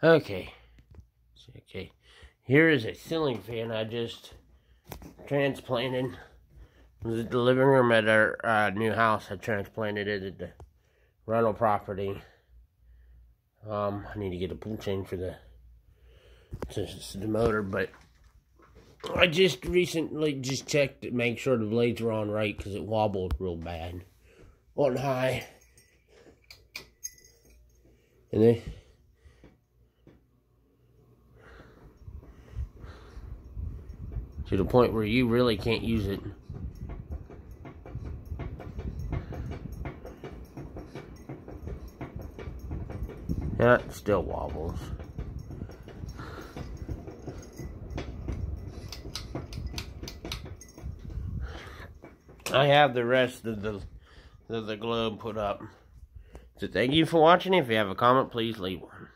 Okay. Okay. Here is a ceiling fan I just transplanted. It was at the living room at our new house. I transplanted it at the rental property. I need to get a pull chain for the motor, but I just recently checked to make sure the blades were on right because it wobbled real bad on high. And then to the point where you really can't use it. Yeah, it still wobbles. I have the rest of the globe put up. So thank you for watching. If you have a comment, please leave one.